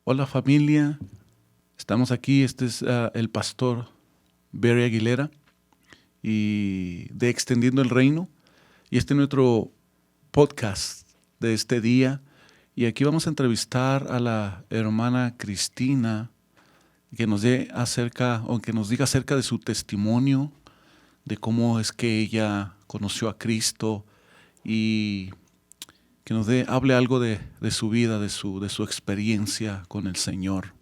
Hola familia, estamos aquí, este es el pastor Barry Aguilera y de Extendiendo el Reino y este es nuestro podcast de este día y aquí vamos a entrevistar a la hermana Cristina que nos dé acerca o que nos diga acerca de su testimonio, de cómo es que ella conoció a Cristo y que hable algo de su vida, de su experiencia con el Señor.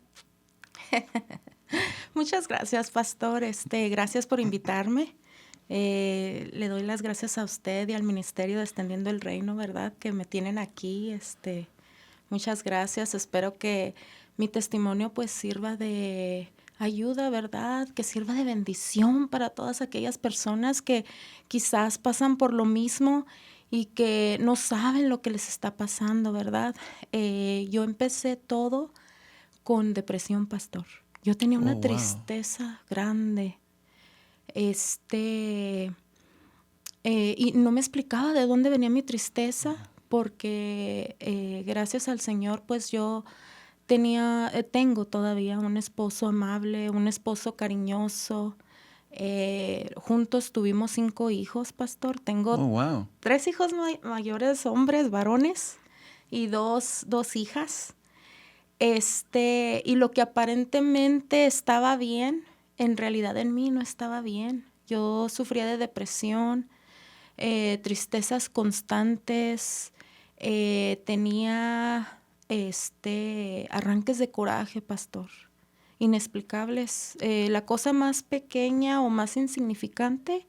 Muchas gracias, pastor. Gracias por invitarme. Le doy las gracias a usted y al Ministerio de Extendiendo el Reino, ¿verdad? Que me tienen aquí. Muchas gracias. Espero que mi testimonio pues sirva de ayuda, ¿verdad? Que sirva de bendición para todas aquellas personas que quizás pasan por lo mismo y que no saben lo que les está pasando, ¿verdad? Yo empecé todo con depresión, pastor. Yo tenía Oh, una wow. tristeza grande, y no me explicaba de dónde venía mi tristeza, porque gracias al Señor, pues yo tengo todavía un esposo amable, un esposo cariñoso. Juntos tuvimos 5 hijos, pastor. Tengo Oh, wow. 3 hijos mayores, hombres, varones, y dos hijas. Y lo que aparentemente estaba bien, en realidad en mí no estaba bien. Yo sufría de depresión, tristezas constantes, tenía arranques de coraje, pastor, inexplicables. La cosa más pequeña o más insignificante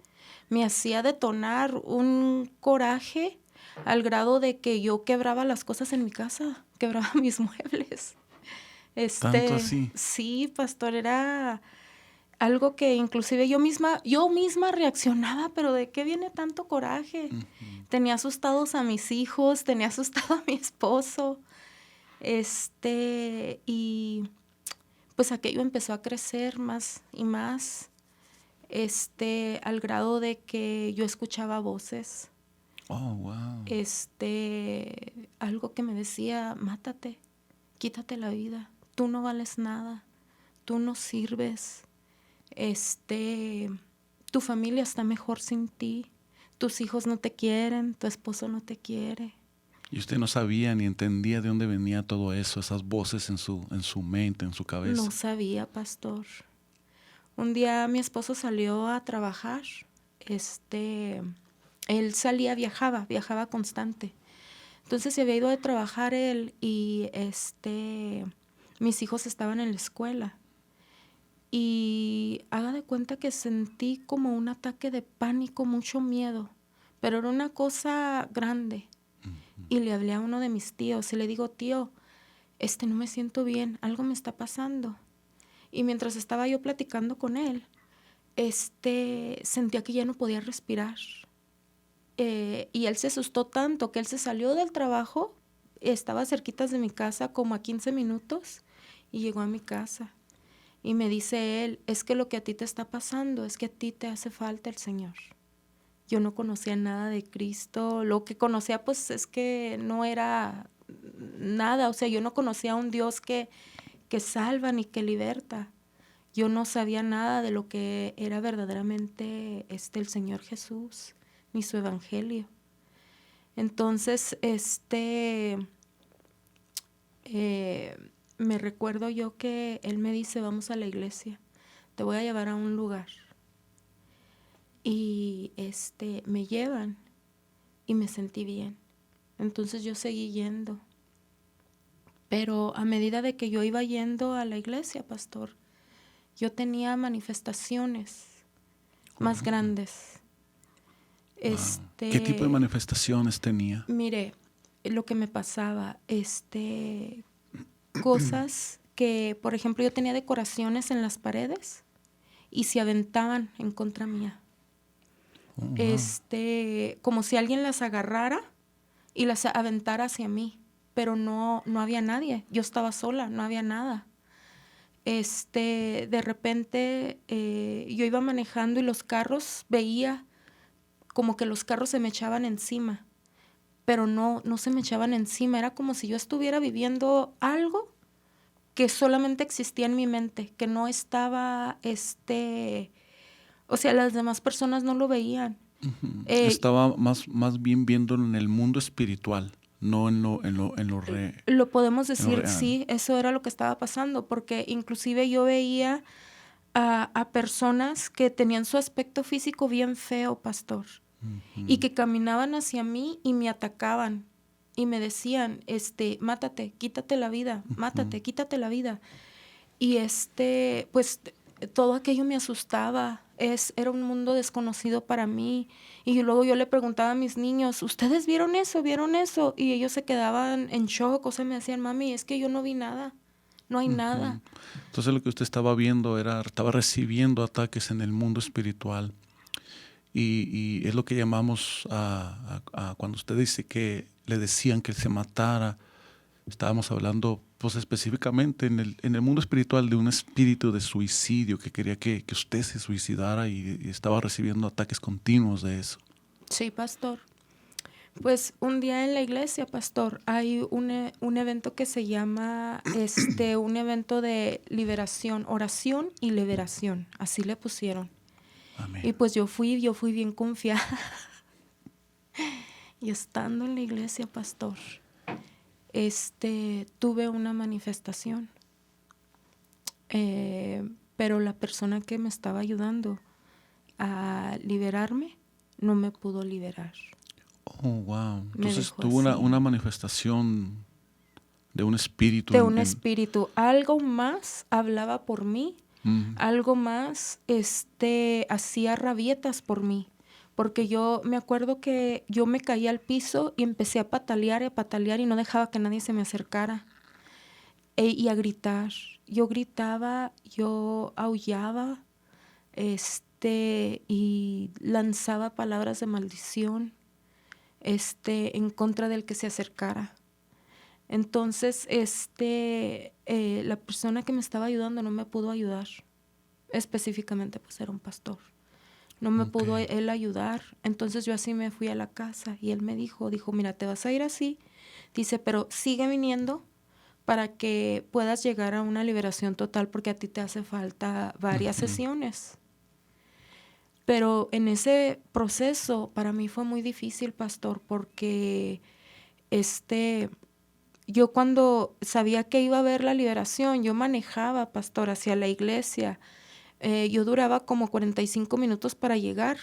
me hacía detonar un coraje al grado de que yo quebraba las cosas en mi casa, quebraba mis muebles. Tanto así. Sí, pastor, era algo que inclusive yo misma reaccionaba, pero ¿de qué viene tanto coraje? Tenía asustados a mis hijos, tenía asustado a mi esposo, y pues aquello empezó a crecer más y más, al grado de que yo escuchaba voces, Oh, wow. algo que me decía, mátate, quítate la vida, tú no vales nada, tú no sirves, este, tu familia está mejor sin ti, tus hijos no te quieren, tu esposo no te quiere. Y usted no sabía ni entendía de dónde venía todo eso, esas voces en su mente, en su No cabeza. sabía, pastor. Un día mi esposo salió a trabajar, él viajaba constante. Entonces se había ido a trabajar él y mis hijos estaban en la escuela. Y haga de cuenta que sentí como un ataque de pánico, mucho miedo, pero era una cosa grande. Y le hablé a uno de mis tíos y le digo, tío, no me siento bien, algo me está pasando. Y mientras estaba yo platicando con él, sentía que ya no podía respirar. Y él se asustó tanto que él se salió del trabajo, estaba cerquitas de mi casa, como a 15 minutos, y llegó a mi casa. Y me dice él, es que lo que a ti te está pasando es que a ti te hace falta el Señor. Yo no conocía nada de Cristo, lo que conocía pues es que no era nada, o sea, yo no conocía a un Dios que salva ni que liberta. Yo no sabía nada de lo que era verdaderamente el Señor Jesús, ni su evangelio. Entonces, me recuerdo yo que él me dice, vamos a la iglesia, te voy a llevar a un lugar. Y me llevan y me sentí bien. Entonces yo seguí yendo. Pero a medida de que yo iba yendo a la iglesia, pastor, yo tenía manifestaciones más Wow. grandes. Wow. ¿Qué tipo de manifestaciones tenía? Mire, lo que me pasaba, cosas que, por ejemplo, yo tenía decoraciones en las paredes y se aventaban en contra mía. Oh, wow. Como si alguien las agarrara y las aventara hacia mí, pero no había nadie, yo estaba sola, no había nada. De repente yo iba manejando y los carros, veía como que los carros se me echaban encima, pero no se me echaban encima, era como si yo estuviera viviendo algo, que solamente existía en mi mente, que no estaba, o sea, las demás personas no lo veían. Estaba más bien viéndolo en el mundo espiritual, no en lo podemos en lo decir, real. sí, eso era lo que estaba pasando, porque inclusive yo veía a personas que tenían su aspecto físico bien feo, pastor, y que caminaban hacia mí y me atacaban y me decían, mátate, quítate la vida, mátate, quítate la vida. Y pues todo aquello me asustaba, era un mundo desconocido para mí. Y luego yo le preguntaba a mis niños, ¿ustedes vieron eso? ¿Vieron eso? Y ellos se quedaban en shock, o sea, me decían, mami, es que yo no vi nada, no hay nada. Entonces lo que usted estaba viendo estaba recibiendo ataques en el mundo espiritual. Y es lo que llamamos a cuando usted dice que le decían que él se matara. Estábamos hablando pues específicamente en el mundo espiritual de un espíritu de suicidio que quería que usted se suicidara y estaba recibiendo ataques continuos de eso. Sí, pastor. Pues un día en la iglesia, pastor, hay un evento que se llama un evento de liberación, oración y liberación, así le pusieron. Amén. Y pues yo fui bien confiada. Y estando en la iglesia, pastor, tuve una manifestación. Pero la persona que me estaba ayudando a liberarme no me pudo liberar. Oh, wow. Entonces dejó tuvo así. una manifestación de un espíritu. De un espíritu. Algo más hablaba por mí. Algo más hacía rabietas por mí. Porque yo me acuerdo que yo me caí al piso y empecé a patalear y no dejaba que nadie se me acercara. Y a gritar. Yo gritaba, yo aullaba, y lanzaba palabras de maldición, en contra del que se acercara. Entonces, la persona que me estaba ayudando no me pudo ayudar. Específicamente, pues era un pastor. No me pudo él ayudar. Entonces yo así me fui a la casa y él me dijo, mira, te vas a ir así. Dice, pero sigue viniendo para que puedas llegar a una liberación total porque a ti te hace falta varias sesiones. Pero en ese proceso para mí fue muy difícil, pastor, porque yo cuando sabía que iba a haber la liberación, yo manejaba, pastor, hacia la iglesia. Yo duraba como 45 minutos para llegar,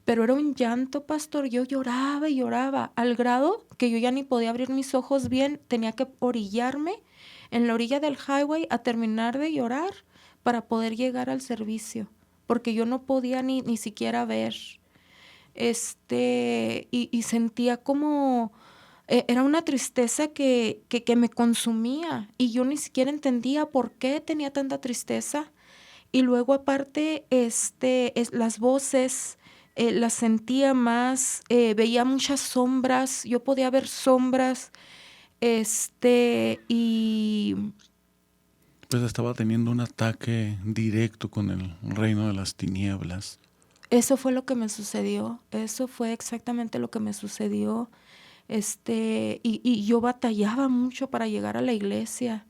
pero era un llanto, pastor. Yo lloraba y lloraba, al grado que yo ya ni podía abrir mis ojos bien. Tenía que orillarme en la orilla del highway a terminar de llorar para poder llegar al servicio, porque yo no podía ni siquiera ver. Y sentía como... Era una tristeza que me consumía y yo ni siquiera entendía por qué tenía tanta tristeza. Y luego aparte, las voces las sentía más, veía muchas sombras, yo podía ver sombras, y... Pues estaba teniendo un ataque directo con el reino de las tinieblas. Eso fue lo que me sucedió, eso fue exactamente lo que me sucedió, y yo batallaba mucho para llegar a la iglesia.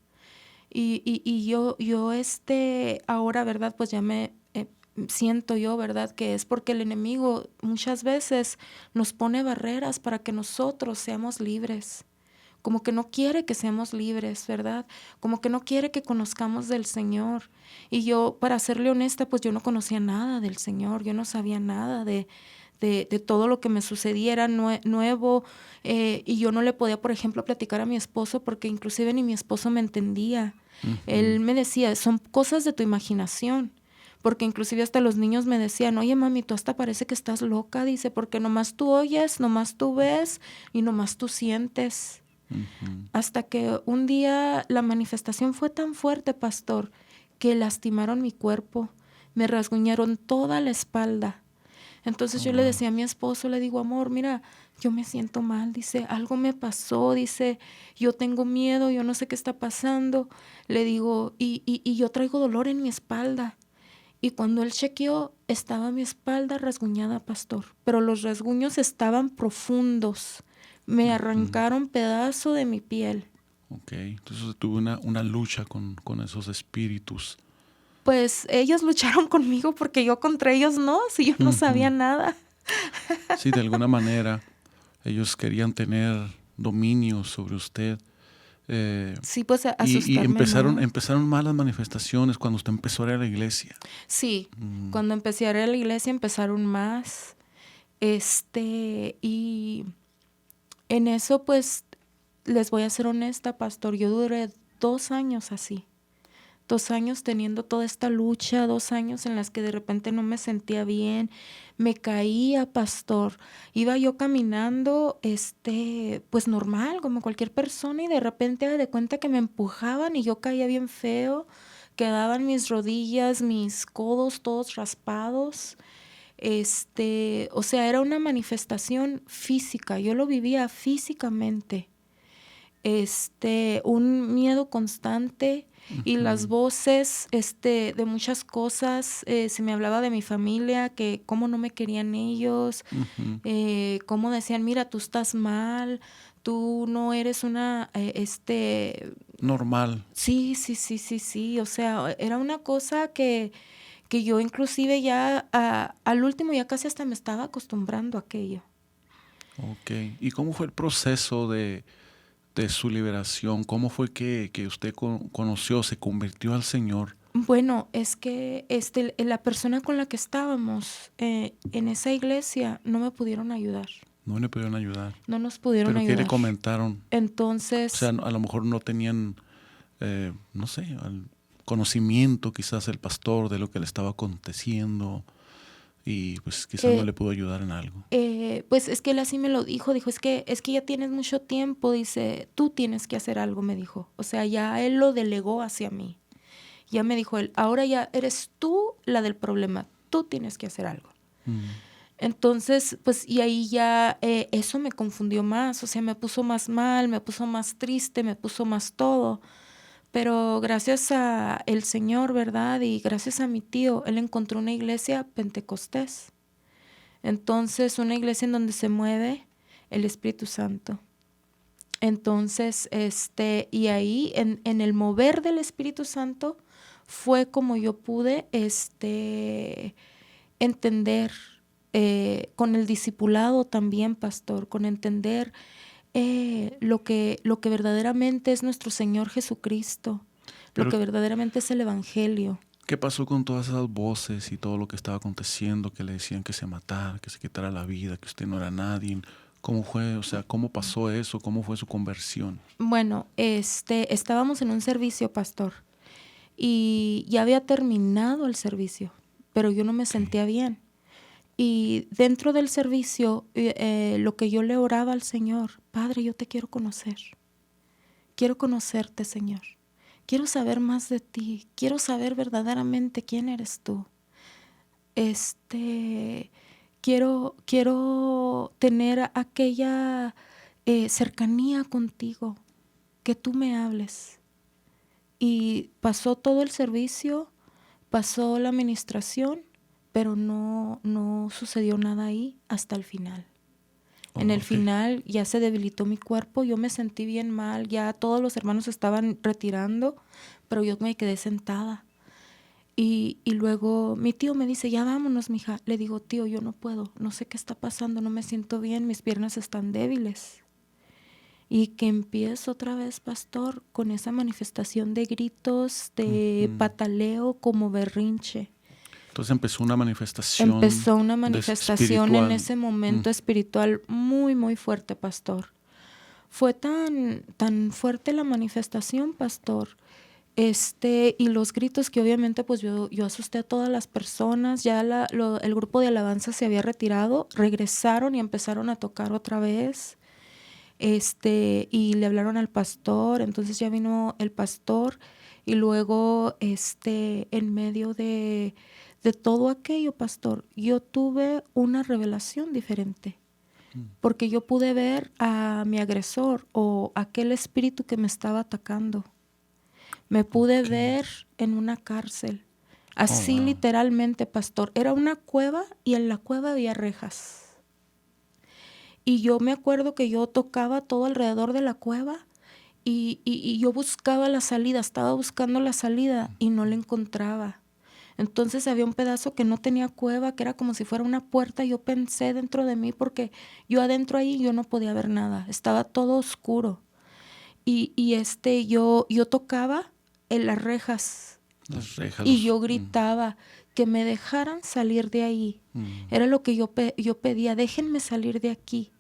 Y yo ahora, ¿verdad? Pues ya me siento yo, ¿verdad? Que es porque el enemigo muchas veces nos pone barreras para que nosotros seamos libres. Como que no quiere que seamos libres, ¿verdad? Como que no quiere que conozcamos del Señor. Y yo, para serle honesta, pues yo no conocía nada del Señor, yo no sabía nada de todo lo que me sucedía, era nuevo, y yo no le podía, por ejemplo, platicar a mi esposo porque inclusive ni mi esposo me entendía. Él me decía, son cosas de tu imaginación, porque inclusive hasta los niños me decían, oye mami, tú hasta parece que estás loca, dice, porque nomás tú oyes, nomás tú ves y nomás tú sientes. Hasta que un día la manifestación fue tan fuerte, pastor, que lastimaron mi cuerpo, me rasguñaron toda la espalda. Entonces yo le decía a mi esposo, le digo, amor, mira, yo me siento mal, dice, algo me pasó, dice, yo tengo miedo, yo no sé qué está pasando. Le digo, y yo traigo dolor en mi espalda. Y cuando él chequeó, estaba mi espalda rasguñada, pastor, pero los rasguños estaban profundos, me arrancaron pedazo de mi piel. Ok, entonces tuve una lucha con esos espíritus. Pues ellos lucharon conmigo porque yo contra ellos no, si yo no sabía nada. Sí, de alguna manera ellos querían tener dominio sobre usted. Sí, pues Y asustarme, ¿no? empezaron malas manifestaciones cuando usted empezó a ir a la iglesia. Sí, cuando empecé a ir a la iglesia empezaron más. Y en eso, pues, les voy a ser honesta, pastor, yo duré 2 años así. 2 años teniendo toda esta lucha, 2 años en las que de repente no me sentía bien, me caía, pastor. Iba yo caminando, pues normal, como cualquier persona, y de repente haga de cuenta que me empujaban y yo caía bien feo. Quedaban mis rodillas, mis codos todos raspados. O sea, era una manifestación física, yo lo vivía físicamente. Un miedo constante y las voces de muchas cosas, se me hablaba de mi familia, que cómo no me querían ellos, cómo decían, mira, tú estás mal, tú no eres una, Normal. Sí, sí, sí, sí, sí, o sea, era una cosa que yo inclusive ya al último ya casi hasta me estaba acostumbrando a aquello. Ok. ¿Y cómo fue el proceso de su liberación? ¿Cómo fue que usted conoció, se convirtió al Señor? Bueno, es que la persona con la que estábamos en esa iglesia no me pudieron ayudar. No le pudieron ayudar. No nos pudieron ¿Pero qué le ayudar. comentaron? O sea, Entonces, a lo mejor no tenían, no sé, conocimiento quizás el pastor de lo que le estaba aconteciendo y pues quizás no eh, le pudo ayudar en algo. pues es que él así me lo dijo, es que ya tienes mucho tiempo, dice, tú tienes que hacer algo, me dijo. O sea, ya él lo delegó hacia mí. Ya me dijo él, ahora ya eres tú la del problema, tú tienes que hacer algo. Entonces, pues, y ahí ya eso me confundió más, o sea, me puso más mal, me puso más triste, me puso más todo. Pero gracias a el Señor, ¿verdad? Y gracias a mi tío, él encontró una iglesia pentecostés. Entonces, una iglesia en donde se mueve el Espíritu Santo. Entonces, y ahí, en el mover del Espíritu Santo, fue como yo pude, entender, con el discipulado también, pastor, con entender lo que verdaderamente es nuestro Señor Jesucristo, lo Pero, que verdaderamente es el Evangelio. ¿qué pasó con todas esas voces y todo lo que estaba aconteciendo, que le decían que se matara, que se quitara la vida, que usted no era nadie? ¿Cómo fue? O sea, ¿cómo pasó eso? ¿Cómo fue su conversión? Bueno, estábamos en un servicio, pastor, y ya había terminado el servicio, pero yo no me Okay. sentía bien. Y dentro del servicio, lo que yo le oraba al Señor, Padre, yo te quiero conocer. Quiero conocerte, Señor. Quiero saber más de ti. Quiero saber verdaderamente quién eres tú. Quiero tener aquella cercanía contigo, que tú me hables. Y pasó todo el servicio, pasó la administración, pero no sucedió nada ahí hasta el final. En el Okay. final ya se debilitó mi cuerpo, yo me sentí bien mal, ya todos los hermanos estaban retirando, pero yo me quedé sentada. Y luego mi tío me dice, ya vámonos, mija. Le digo, tío, yo no puedo, no sé qué está pasando, no me siento bien, mis piernas están débiles. Y que empiezo otra vez, pastor, con esa manifestación de gritos, de pataleo como berrinche. Entonces empezó una manifestación Empezó una manifestación en espiritual. ese momento espiritual muy, muy fuerte, pastor. Fue tan fuerte la manifestación, pastor, y los gritos que obviamente pues yo asusté a todas las personas, ya el grupo de alabanza se había retirado, regresaron y empezaron a tocar otra vez, y le hablaron al pastor, entonces ya vino el pastor y luego, en medio de todo aquello, pastor, yo tuve una revelación diferente. Porque yo pude ver a mi agresor o aquel espíritu que me estaba atacando. Me pude Okay. ver en una cárcel. Oh, Así wow. literalmente, pastor. Era una cueva y en la cueva había rejas. Y yo me acuerdo que yo tocaba todo alrededor de la cueva y yo buscaba la salida, estaba buscando la salida y no la encontraba. Entonces había un pedazo que no tenía cueva, que era como si fuera una puerta. Yo pensé dentro de mí porque yo adentro ahí yo no podía ver nada, estaba todo oscuro. Yo tocaba en las rejas y yo gritaba que me dejaran salir de ahí. Era lo que yo pedía, déjenme salir de aquí.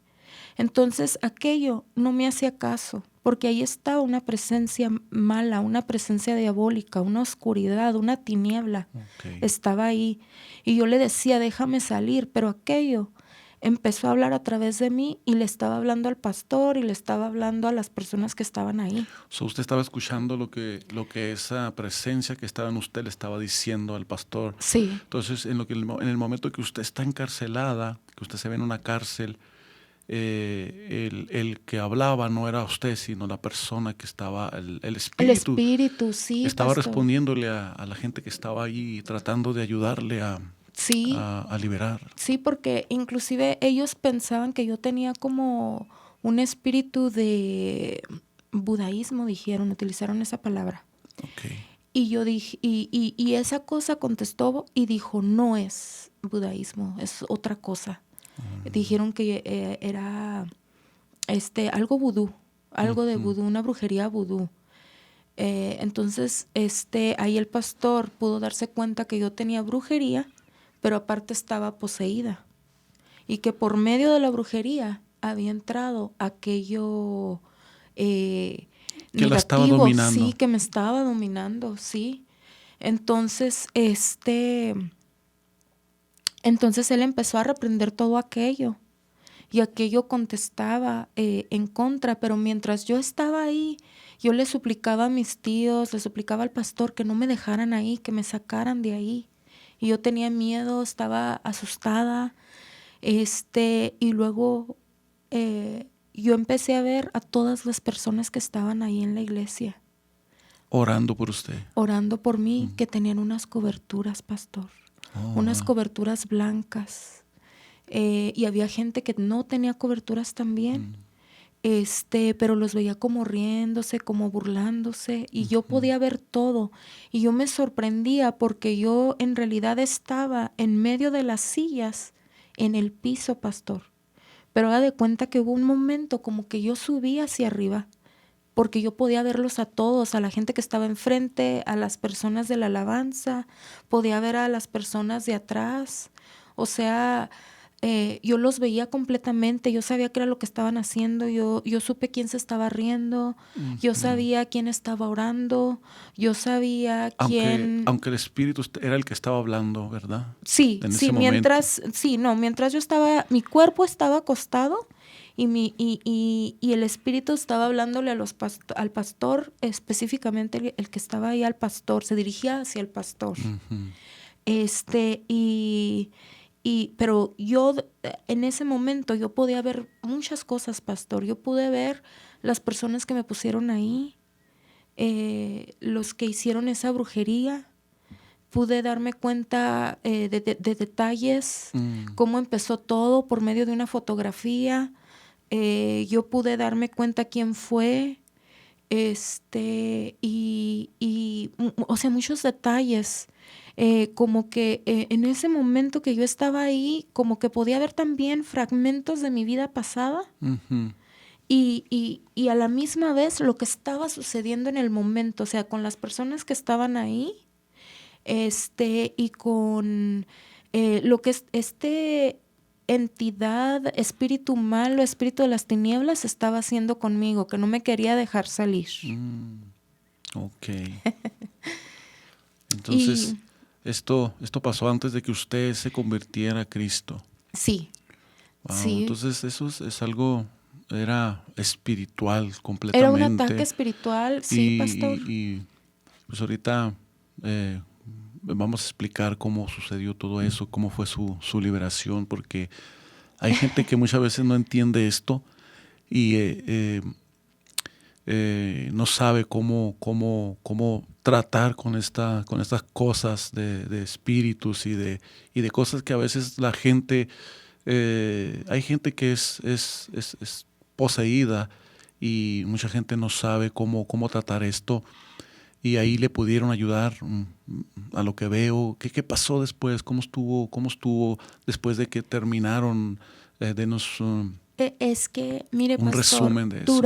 Entonces aquello no me hacía caso, porque ahí estaba una presencia mala, una presencia diabólica, una oscuridad, una tiniebla. Okay. Estaba ahí. Y yo le decía, déjame salir, pero aquello empezó a hablar a través de mí y le estaba hablando al pastor y le estaba hablando a las personas que estaban ahí. So, usted estaba escuchando lo que esa presencia que estaba en usted le estaba diciendo al pastor. Sí. Entonces, en el momento que usted está encarcelada, que usted se ve en una cárcel, el que hablaba no era usted, sino la persona que estaba, el espíritu. El espíritu, sí, estaba pastor. respondiéndole a la gente que estaba ahí, tratando de ayudarle Sí. a liberar. Sí, porque inclusive ellos pensaban que yo tenía como un espíritu de budaísmo, utilizaron esa palabra. Okay. Y yo dije, y esa cosa contestó y dijo, no es budaísmo, es otra cosa. Dijeron que era algo vudú, algo de vudú, una brujería vudú. Entonces, ahí el pastor pudo darse cuenta que yo tenía brujería, pero aparte estaba poseída. Y que por medio de la brujería había entrado aquello que negativo, la estaba dominando. Sí, que me estaba dominando, sí. Entonces, entonces él empezó a reprender todo aquello. Y aquello contestaba en contra, pero mientras yo estaba ahí, yo le suplicaba a mis tíos, le suplicaba al pastor que no me dejaran ahí, que me sacaran de ahí. Y yo tenía miedo, estaba asustada. Y luego yo empecé a ver a todas las personas que estaban ahí en la iglesia. Orando por usted. Orando por mí, que tenían unas coberturas, pastor. Unas coberturas blancas. Y había gente que no tenía coberturas también. Pero los veía como riéndose, como burlándose, y yo podía ver todo. Y yo me sorprendía porque yo en realidad estaba en medio de las sillas, en el piso, pastor. Pero haga de cuenta que hubo un momento como que yo subí hacia arriba, porque yo podía verlos a todos, a la gente que estaba enfrente, a las personas de la alabanza, podía ver a las personas de atrás. O sea, yo los veía completamente, yo sabía qué era lo que estaban haciendo, yo supe quién se estaba riendo, yo sabía quién estaba orando, yo sabía quién... Aunque el espíritu era el que estaba hablando, ¿verdad? Sí, en sí, ese mientras yo estaba, mi cuerpo estaba acostado y el espíritu estaba hablándole al pastor, específicamente el que estaba ahí al pastor, se dirigía hacia el pastor. Pero yo en ese momento yo podía ver muchas cosas, pastor. Yo pude ver las personas que me pusieron ahí, los que hicieron esa brujería. Pude darme cuenta de detalles, cómo empezó todo por medio de una fotografía. Yo pude darme cuenta quién fue, o sea, muchos detalles. Como que en ese momento que yo estaba ahí, como que podía ver también fragmentos de mi vida pasada. Y a la misma vez lo que estaba sucediendo en el momento, o sea, con las personas que estaban ahí, y con lo que es entidad, espíritu malo, espíritu de las tinieblas estaba haciendo conmigo, que no me quería dejar salir. Ok. Entonces, esto pasó antes de que usted se convirtiera a Cristo. Sí. Wow. Sí. Entonces eso es algo, era espiritual completamente. Era un ataque espiritual, sí, pastor. Y pues ahorita vamos a explicar cómo sucedió todo eso, cómo fue su liberación, porque hay gente que muchas veces no entiende esto y no sabe cómo tratar con estas cosas de espíritus y de cosas que a veces la gente, hay gente que es poseída y mucha gente no sabe cómo tratar esto. Y ahí le pudieron ayudar a lo que veo. ¿Qué pasó después? ¿Cómo estuvo después de que terminaron? Denos Es que, mire, un pastor, resumen de eso.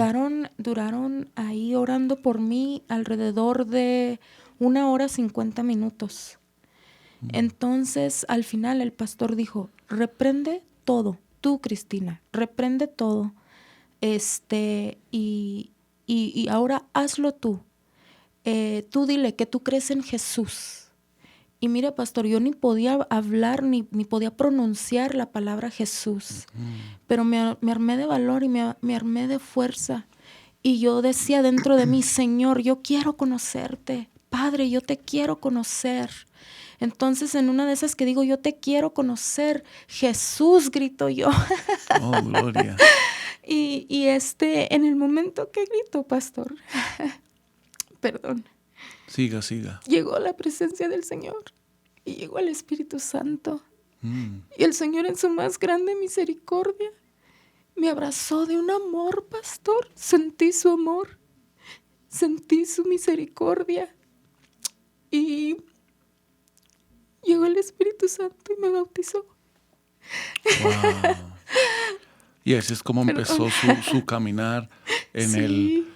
duraron ahí orando por mí alrededor de 1 hora 50 minutos. Entonces, al final el pastor dijo, reprende todo, tú, Cristina, reprende todo. Y ahora hazlo tú. Tú dile que tú crees en Jesús. Y mira, pastor, yo ni podía hablar, ni podía pronunciar la palabra Jesús. Pero me armé de valor y me armé de fuerza. Y yo decía dentro de mí, Señor, yo quiero conocerte. Padre, yo te quiero conocer. Entonces, en una de esas que digo, yo te quiero conocer, Jesús, grito yo. Oh, gloria. Y en el momento que grito, pastor, perdón. Siga. Llegó la presencia del Señor y llegó el Espíritu Santo. Y el Señor en su más grande misericordia me abrazó de un amor, pastor. Sentí su amor, sentí su misericordia. Y llegó el Espíritu Santo y me bautizó. Wow. Y así es como empezó su caminar en Sí.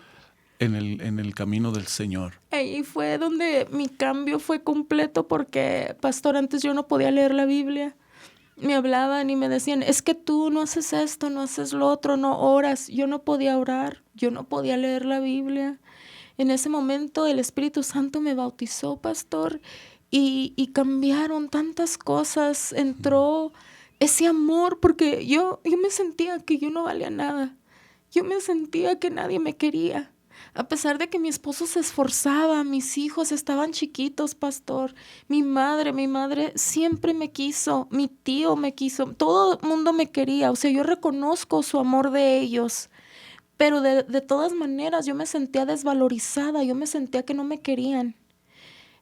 el camino del Señor. Ahí fue donde mi cambio fue completo porque, pastor, antes yo no podía leer la Biblia. Me hablaban y me decían, es que tú no haces esto, no haces lo otro, no oras. Yo no podía orar, yo no podía leer la Biblia. En ese momento el Espíritu Santo me bautizó, pastor, y cambiaron tantas cosas. Entró ese amor porque yo me sentía que yo no valía nada. Yo me sentía que nadie me quería. A pesar de que mi esposo se esforzaba, mis hijos estaban chiquitos, pastor. Mi madre siempre me quiso, mi tío me quiso, todo el mundo me quería. O sea, yo reconozco su amor de ellos. Pero de todas maneras yo me sentía desvalorizada, yo me sentía que no me querían.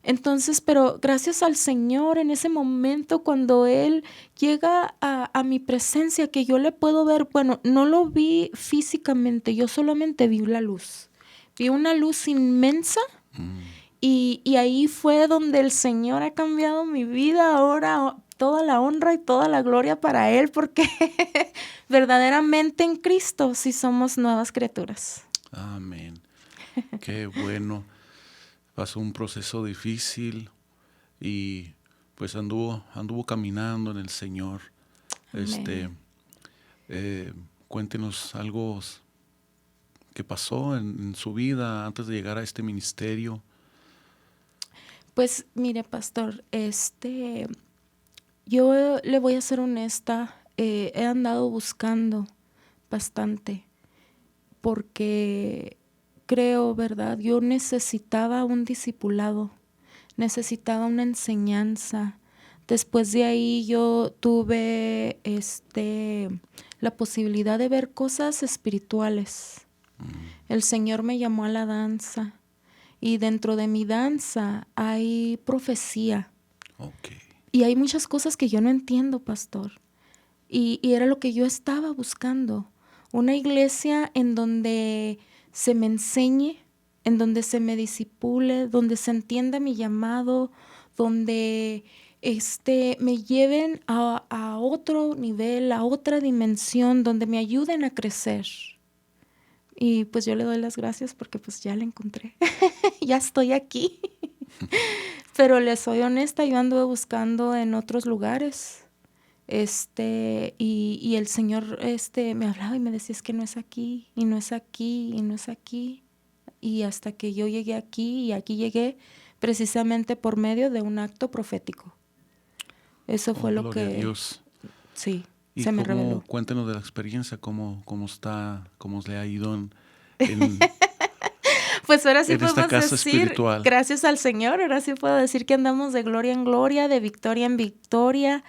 Entonces, pero gracias al Señor en ese momento cuando Él llega a mi presencia, que yo le puedo ver, bueno, no lo vi físicamente, yo solamente vi la luz. Vi una luz inmensa y ahí fue donde el Señor ha cambiado mi vida. Ahora toda la honra y toda la gloria para Él, porque verdaderamente en Cristo sí somos nuevas criaturas. Amén. Qué bueno. Pasó un proceso difícil y pues anduvo caminando en el Señor. Amén. Cuéntenos algo que pasó en su vida antes de llegar a este ministerio. Pues mire, pastor, yo le voy a ser honesta, he andado buscando bastante porque creo, ¿verdad? Yo necesitaba un discipulado, necesitaba una enseñanza. Después de ahí yo tuve la posibilidad de ver cosas espirituales. El Señor me llamó a la danza y dentro de mi danza hay profecía. Okay. Y hay muchas cosas que yo no entiendo, pastor. Y era lo que yo estaba buscando. Una iglesia en donde se me enseñe, en donde se me disipule, donde se entienda mi llamado, donde me lleven a otro nivel, a otra dimensión, donde me ayuden a crecer. Y pues yo le doy las gracias porque pues ya la encontré. Ya estoy aquí. Pero les soy honesta, yo anduve buscando en otros lugares. Y el Señor me hablaba y me decía, es que no es aquí, y no es aquí, y no es aquí. Y hasta que yo llegué aquí, y aquí llegué precisamente por medio de un acto profético. Eso fue lo gloria que... a Dios. Sí, ¿Y se me reveló. Cuéntenos de la experiencia, cómo le ha ido en pues ahora sí en esta podemos casa decir, espiritual. gracias al Señor, ahora sí puedo decir que andamos de gloria en gloria, de victoria en victoria,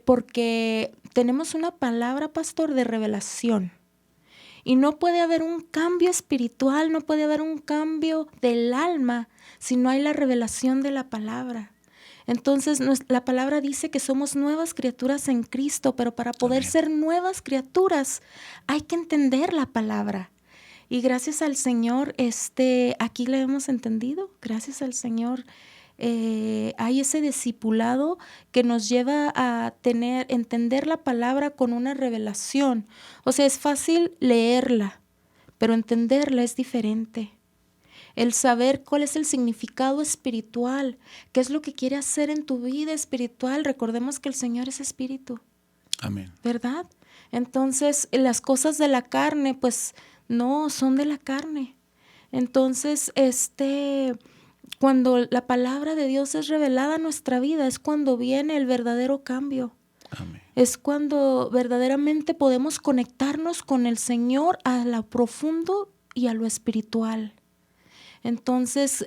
porque tenemos una palabra, pastor, de revelación. Y no puede haber un cambio espiritual, no puede haber un cambio del alma si no hay la revelación de la palabra. Entonces, la palabra dice que somos nuevas criaturas en Cristo, pero para poder Amén. ser nuevas criaturas hay que entender la palabra. Y gracias al Señor, aquí la hemos entendido. Gracias al Señor, hay ese discipulado que nos lleva a entender la palabra con una revelación. O sea, es fácil leerla, pero entenderla es diferente. El saber cuál es el significado espiritual, qué es lo que quiere hacer en tu vida espiritual. Recordemos que el Señor es espíritu. Amén. ¿Verdad? Entonces, las cosas de la carne, pues no son de la carne. Entonces, cuando la palabra de Dios es revelada a nuestra vida, es cuando viene el verdadero cambio. Amén. Es cuando verdaderamente podemos conectarnos con el Señor a lo profundo y a lo espiritual. Entonces,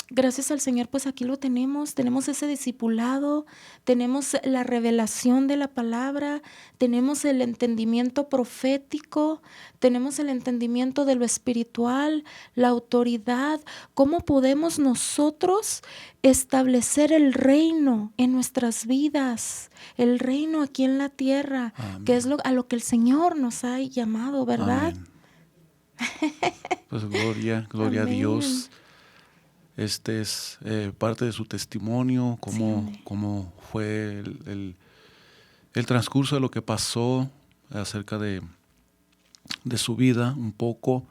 gracias al Señor, pues aquí lo tenemos ese discipulado, tenemos la revelación de la palabra, tenemos el entendimiento profético, tenemos el entendimiento de lo espiritual, la autoridad. ¿Cómo podemos nosotros establecer el reino en nuestras vidas? El reino aquí en la tierra, Amén. que es a lo que el Señor nos ha llamado, ¿verdad? Amén. Pues gloria a Amén. Dios. Este es parte de su testimonio, Sí, cómo fue el transcurso de lo que pasó acerca de su vida un poco,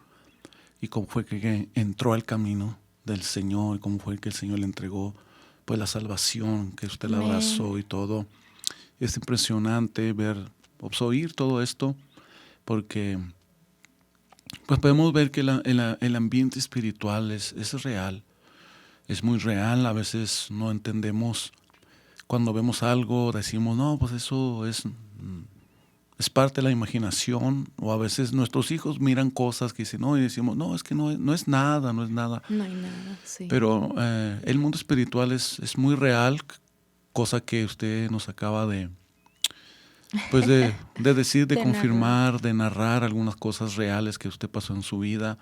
y cómo fue que entró al camino del Señor, y cómo fue que el Señor le entregó pues la salvación, que usted la abrazó y todo. Es impresionante oír todo esto, porque pues podemos ver que el ambiente espiritual es real, es muy real. A veces no entendemos, cuando vemos algo decimos, no, pues eso es parte de la imaginación, o a veces nuestros hijos miran cosas que dicen, no, y decimos, no, es que no es nada. No hay nada, sí. Pero el mundo espiritual es muy real, cosa que usted nos acaba de decir, de confirmar, de narrar algunas cosas reales que usted pasó en su vida.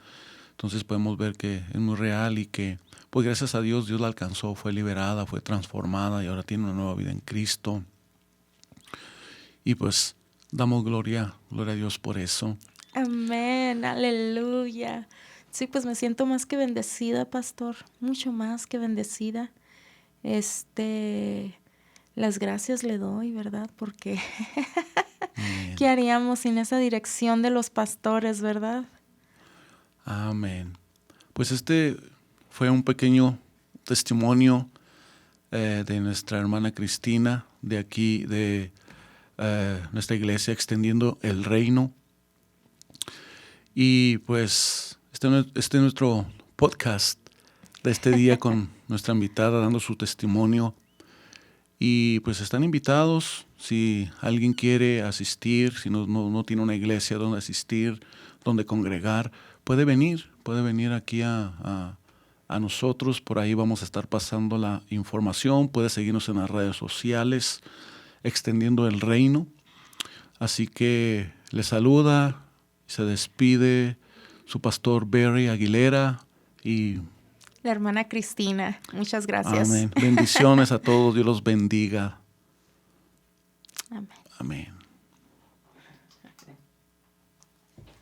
Entonces podemos ver que es muy real, y que pues gracias a Dios la alcanzó, fue liberada, fue transformada, y ahora tiene una nueva vida en Cristo. Y pues damos gloria a Dios por eso. Amén, aleluya. Sí, pues me siento más que bendecida, pastor, mucho más que bendecida. Las gracias le doy, ¿verdad? Porque ¿qué haríamos sin esa dirección de los pastores, verdad? Amén. Pues fue un pequeño testimonio de nuestra hermana Cristina, de aquí, de nuestra iglesia, Extendiendo el Reino. Y pues este es nuestro podcast de este día con nuestra invitada dando su testimonio. Y pues están invitados, si alguien quiere asistir, si no tiene una iglesia donde asistir, donde congregar, puede venir aquí a nosotros. Por ahí vamos a estar pasando la información. Puede seguirnos en las redes sociales, Extendiendo el Reino. Así que le saluda, se despide su pastor Barry Aguilera y la hermana Cristina. Muchas gracias. Amén. Bendiciones a todos. Dios los bendiga. Amén. Amén.